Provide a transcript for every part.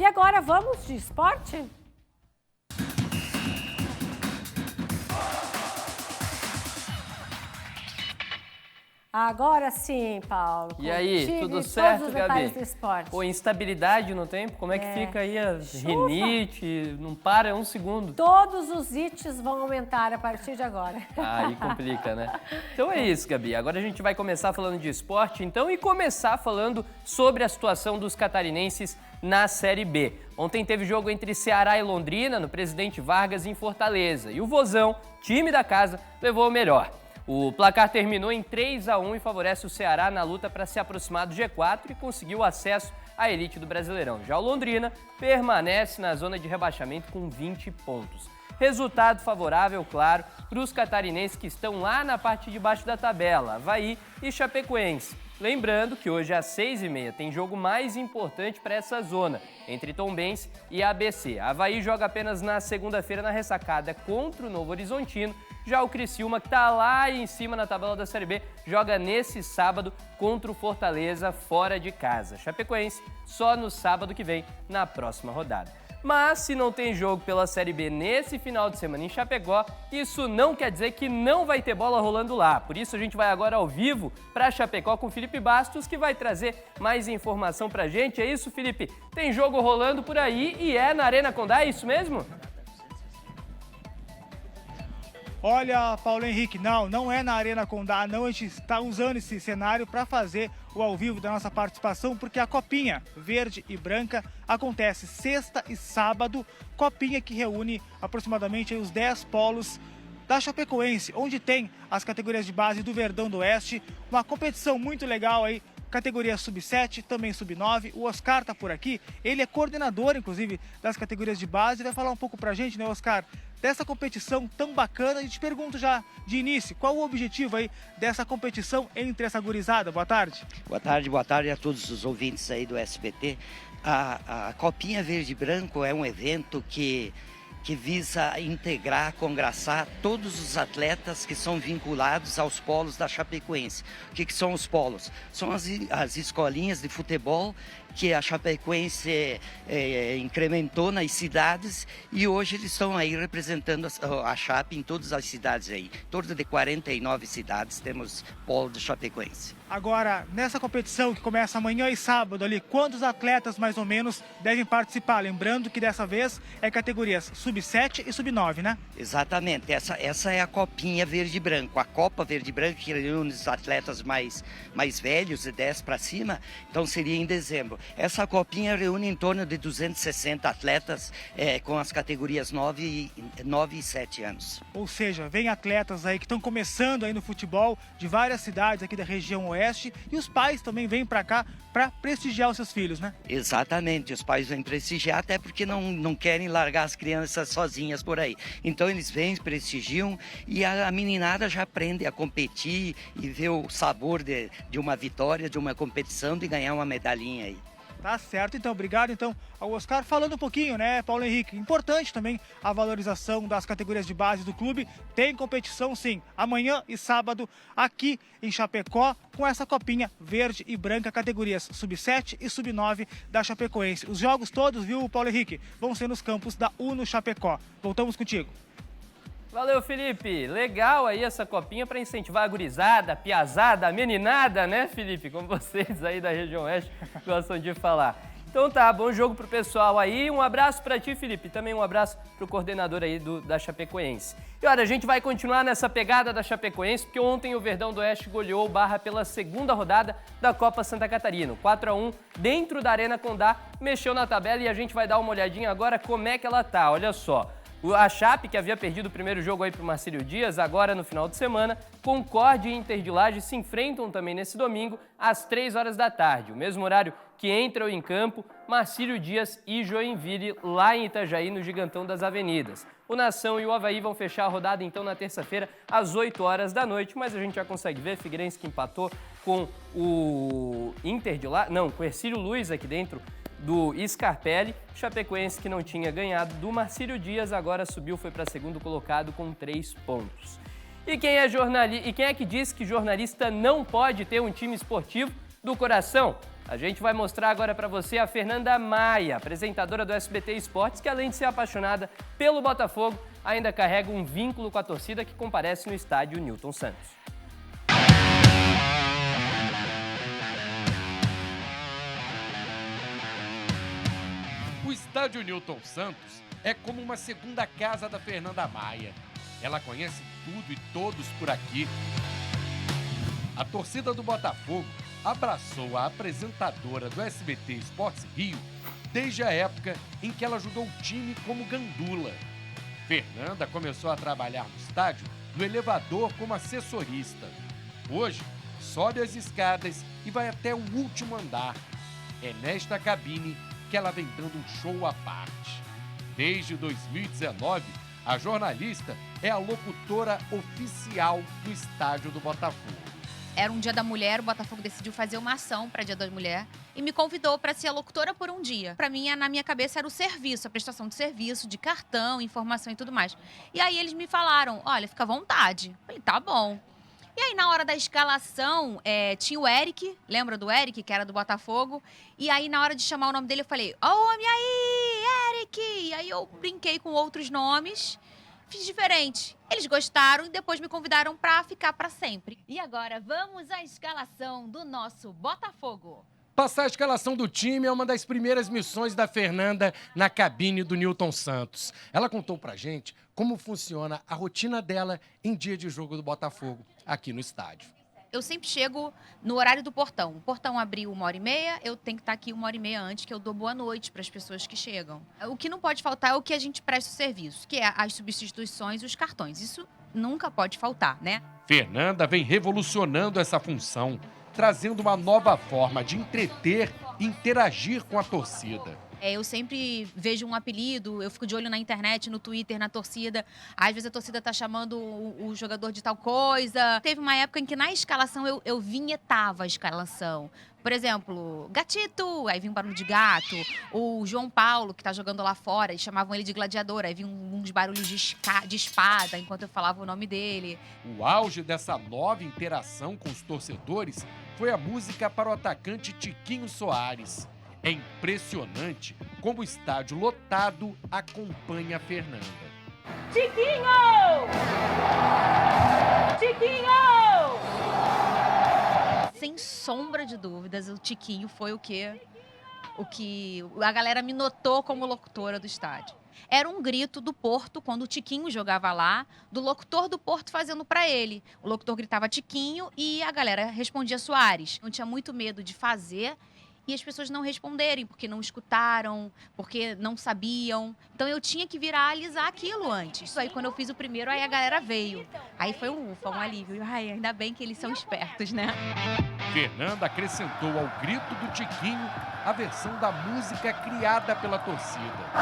E agora vamos de esporte? Agora sim, Paulo. E aí, Contigo tudo e certo, todos os Gabi? detalhes do esporte. Pô, instabilidade no tempo, como é que fica aí a Chuva. rinite? Não para um segundo. Todos os ites vão aumentar a partir de agora. Aí complica, né? Então é isso, Gabi. Agora a gente vai começar falando de esporte, então, e começar falando sobre a situação dos catarinenses na Série B. Ontem teve jogo entre Ceará e Londrina, no Presidente Vargas, em Fortaleza. E o Vozão, time da casa, levou o melhor. O placar terminou em 3-1 e favorece o Ceará na luta para se aproximar do G4 e conseguiu acesso à elite do Brasileirão. Já o Londrina permanece na zona de rebaixamento com 20 pontos. Resultado favorável, claro, para os catarinenses que estão lá na parte de baixo da tabela, Avaí e Chapecoense. Lembrando que hoje às 6h30 tem jogo mais importante para essa zona, entre Tombense e ABC. Avaí joga apenas na segunda-feira na ressacada contra o Novo Horizontino. Já o Criciúma, que está lá em cima na tabela da Série B, joga nesse sábado contra o Fortaleza fora de casa. Chapecoense só no sábado que vem, na próxima rodada. Mas se não tem jogo pela Série B nesse final de semana em Chapecó, isso não quer dizer que não vai ter bola rolando lá. Por isso a gente vai agora ao vivo para Chapecó com o Felipe Bastos, que vai trazer mais informação pra gente. É isso, Felipe? Tem jogo rolando por aí e é na Arena Condá, é isso mesmo? Olha, Paulo Henrique, não é na Arena Condá, não. A gente está usando esse cenário para fazer o ao vivo da nossa participação, porque a Copinha Verde e Branca acontece sexta e sábado. Copinha que reúne aproximadamente os 10 polos da Chapecoense, onde tem as categorias de base do Verdão do Oeste. Uma competição muito legal aí, categoria sub-7, também sub-9. O Oscar está por aqui, ele é coordenador, inclusive, das categorias de base. Vai falar um pouco pra gente, né, Oscar, dessa competição tão bacana. E te pergunto já de início, qual o objetivo aí dessa competição entre essa gurizada? Boa tarde. Boa tarde a todos os ouvintes aí do SBT. A Copinha Verde e Branco é um evento que visa integrar, congraçar todos os atletas que são vinculados aos polos da Chapecoense. O que são os polos? São as escolinhas de futebol que a Chapecoense incrementou nas cidades, e hoje eles estão aí representando a Chape em todas as cidades aí. Todas de 49 cidades temos polo da Chapecoense. Agora, nessa competição que começa amanhã e sábado ali, quantos atletas mais ou menos devem participar? Lembrando que dessa vez é categorias sub-7 e sub-9, né? Exatamente, essa é a Copinha Verde e Branco. A Copa Verde e Branco, que reúne os atletas mais velhos, de 10 para cima, então seria em dezembro. Essa Copinha reúne em torno de 260 atletas com as categorias 9 e 7 anos. Ou seja, vem atletas aí que estão começando aí no futebol de várias cidades aqui da região oeste, e os pais também vêm para cá para prestigiar os seus filhos, né? Exatamente, os pais vêm prestigiar, até porque não querem largar as crianças sozinhas por aí. Então eles vêm, prestigiam, e a meninada já aprende a competir e ver o sabor de uma vitória, de uma competição, de ganhar uma medalhinha aí. Tá certo, então, obrigado então ao Oscar. Falando um pouquinho, né, Paulo Henrique, importante também a valorização das categorias de base do clube. Tem competição sim, amanhã e sábado aqui em Chapecó, com essa Copinha Verde e Branca, categorias sub-7 e sub-9 da Chapecoense. Os jogos todos, viu, Paulo Henrique, vão ser nos campos da Uno Chapecó. Voltamos contigo. Valeu, Felipe. Legal aí essa copinha para incentivar a gurizada, a piazada, a meninada, né, Felipe? Como vocês aí da região oeste gostam de falar. Então tá, bom jogo pro pessoal aí. Um abraço para ti, Felipe. Também um abraço pro coordenador aí da Chapecoense. E olha, a gente vai continuar nessa pegada da Chapecoense, porque ontem o Verdão do Oeste goleou o Barra pela segunda rodada da Copa Santa Catarina. 4-1 dentro da Arena Condá, mexeu na tabela e a gente vai dar uma olhadinha agora como é que ela tá. Olha só. A Chape, que havia perdido o primeiro jogo aí para o Marcílio Dias, agora no final de semana, Concórdia e Inter de Lages se enfrentam também nesse domingo, às 3 horas da tarde. O mesmo horário que entram em campo Marcílio Dias e Joinville, lá em Itajaí, no Gigantão das Avenidas. O Nação e o Avaí vão fechar a rodada, então, na terça-feira, às 8 horas da noite, mas a gente já consegue ver, Figueirense que empatou com o Inter de Lages, não, com o Hercílio Luiz aqui dentro do Scarpelli. Chapecoense, que não tinha ganhado do Marcílio Dias, agora subiu, foi para segundo colocado com 3 pontos. E quem é que diz que jornalista não pode ter um time esportivo do coração? A gente vai mostrar agora para você a Fernanda Maia, apresentadora do SBT Esportes, que além de ser apaixonada pelo Botafogo, ainda carrega um vínculo com a torcida que comparece no estádio Newton Santos. O estádio Newton Santos é como uma segunda casa da Fernanda Maia. Ela conhece tudo e todos por aqui. A torcida do Botafogo abraçou a apresentadora do SBT Esportes Rio desde a época em que ela ajudou o time como gandula. Fernanda começou a trabalhar no estádio no elevador como assessorista. Hoje, sobe as escadas e vai até o último andar. É nesta cabine que ela vem dando um show à parte. Desde 2019, a jornalista é a locutora oficial do estádio do Botafogo. Era um Dia da Mulher, o Botafogo decidiu fazer uma ação para Dia da Mulher e me convidou para ser a locutora por um dia. Para mim, na minha cabeça, era o serviço, a prestação de serviço, de cartão, informação e tudo mais. E aí eles me falaram, olha, fica à vontade. Eu falei, tá bom. E aí, na hora da escalação, tinha o Eric, lembra do Eric, que era do Botafogo? E aí, na hora de chamar o nome dele, eu falei, ô, homem aí, Eric! E aí eu brinquei com outros nomes, fiz diferente. Eles gostaram e depois me convidaram para ficar para sempre. E agora, vamos à escalação do nosso Botafogo. Passar a escalação do time é uma das primeiras missões da Fernanda na cabine do Newton Santos. Ela contou pra gente como funciona a rotina dela em dia de jogo do Botafogo aqui no estádio. Eu sempre chego no horário do portão. O portão abriu 1h30, eu tenho que estar aqui 1h30 antes, que eu dou boa noite para as pessoas que chegam. O que não pode faltar é o que a gente presta o serviço, que é as substituições e os cartões. Isso nunca pode faltar, né? Fernanda vem revolucionando essa função, trazendo uma nova forma de entreter e interagir com a torcida. Eu sempre vejo um apelido, eu fico de olho na internet, no Twitter, na torcida. Às vezes a torcida tá chamando o jogador de tal coisa. Teve uma época em que na escalação eu vinhetava a escalação. Por exemplo, Gatito, aí vinha um barulho de gato. O João Paulo, que tá jogando lá fora, e chamavam ele de gladiador, aí vinha uns barulhos de espada enquanto eu falava o nome dele. O auge dessa nova interação com os torcedores foi a música para o atacante Tiquinho Soares. É impressionante como o estádio lotado acompanha a Fernanda. Tiquinho! Tiquinho! Sem sombra de dúvidas, o Tiquinho foi o que a galera me notou como locutora do estádio. Era um grito do Porto, quando o Tiquinho jogava lá, do locutor do Porto fazendo para ele. O locutor gritava Tiquinho e a galera respondia Soares. Eu tinha muito medo de fazer e as pessoas não responderem, porque não escutaram, porque não sabiam. Então eu tinha que viralizar aquilo antes. Aí quando eu fiz o primeiro, aí a galera veio. Aí foi um ufa, um alívio. Ai, ainda bem que eles são espertos, né? Fernanda acrescentou ao grito do Tiquinho a versão da música criada pela torcida.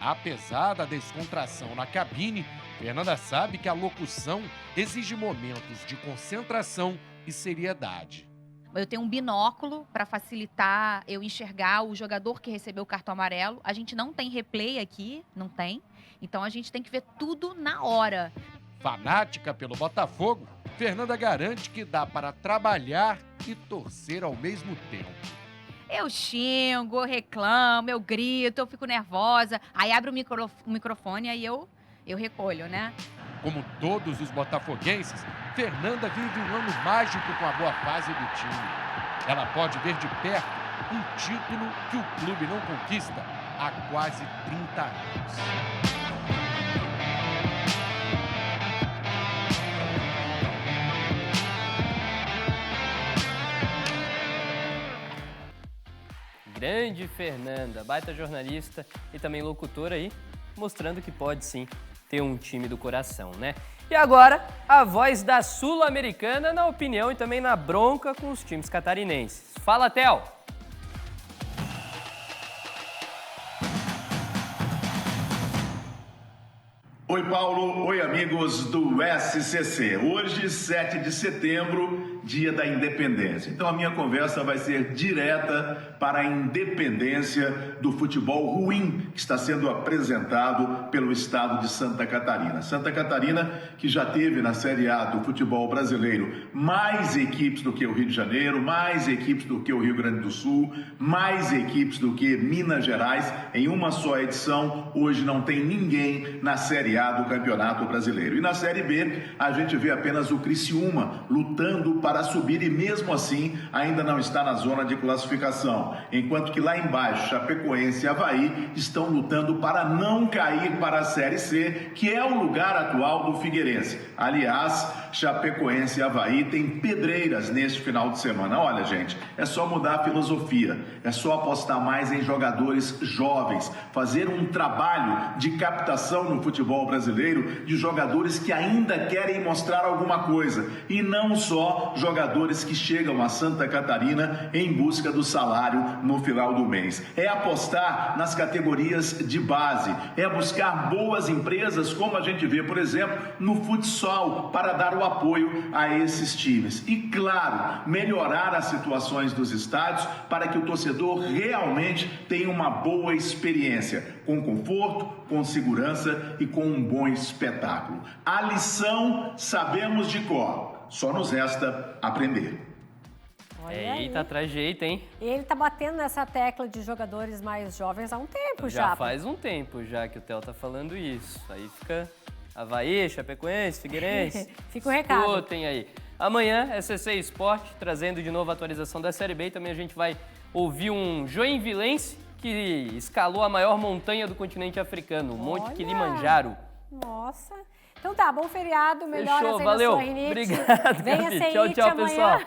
Apesar da descontração na cabine, Fernanda sabe que a locução exige momentos de concentração e seriedade. Eu tenho um binóculo para facilitar eu enxergar o jogador que recebeu o cartão amarelo. A gente não tem replay aqui, não tem. Então a gente tem que ver tudo na hora. Fanática pelo Botafogo, Fernanda garante que dá para trabalhar e torcer ao mesmo tempo. Eu xingo, eu reclamo, eu grito, eu fico nervosa. Aí abre o microfone e aí eu recolho, né? Como todos os botafoguenses, Fernanda vive um ano mágico com a boa fase do time. Ela pode ver de perto um título que o clube não conquista há quase 30 anos. Grande Fernanda, baita jornalista e também locutora aí, mostrando que pode sim ter um time do coração, né? E agora, a voz da Sul-Americana na opinião e também na bronca com os times catarinenses. Fala, Theo! Oi, Paulo. Oi, amigos do SCC. Hoje, 7 de setembro, dia da independência. Então a minha conversa vai ser direta para a independência do futebol ruim que está sendo apresentado pelo estado de Santa Catarina. Santa Catarina, que já teve na Série A do futebol brasileiro mais equipes do que o Rio de Janeiro, mais equipes do que o Rio Grande do Sul, mais equipes do que Minas Gerais, em uma só edição. Hoje não tem ninguém na Série A do Campeonato Brasileiro. E na Série B, a gente vê apenas o Criciúma lutando para subir e mesmo assim ainda não está na zona de classificação. Enquanto que lá embaixo, Chapecoense e Avaí estão lutando para não cair para a Série C, que é o lugar atual do Figueirense. Aliás, Chapecoense e Avaí têm pedreiras neste final de semana. Olha, gente, é só mudar a filosofia, é só apostar mais em jogadores jovens, fazer um trabalho de captação no futebol brasileiro de jogadores que ainda querem mostrar alguma coisa e não só jogadores que chegam a Santa Catarina em busca do salário no final do mês. É apostar nas categorias de base, é buscar boas empresas, como a gente vê, por exemplo, no futsal, para dar o apoio a esses times. E, claro, melhorar as situações dos estádios para que o torcedor realmente tenha uma boa experiência, com conforto, com segurança e com um bom espetáculo. A lição sabemos de cor, só nos resta aprender. Olha aí. Eita, traz jeito, hein? Ele tá batendo nessa tecla de jogadores mais jovens há um tempo já. Já faz um tempo já que o Theo tá falando isso. Aí fica Avaí, Chapecoense, Figueirense. Fica o recado. Escutem aí. Amanhã é CC Esporte, trazendo de novo a atualização da Série B. E também a gente vai ouvir um joinvilense que escalou a maior montanha do continente africano, o Monte Kilimanjaro. Nossa. Então tá, bom feriado, melhoras Fechou, aí valeu. na sua rinite. Obrigado, Venha Gabi. sem Tchau, it tchau, amanhã. pessoal.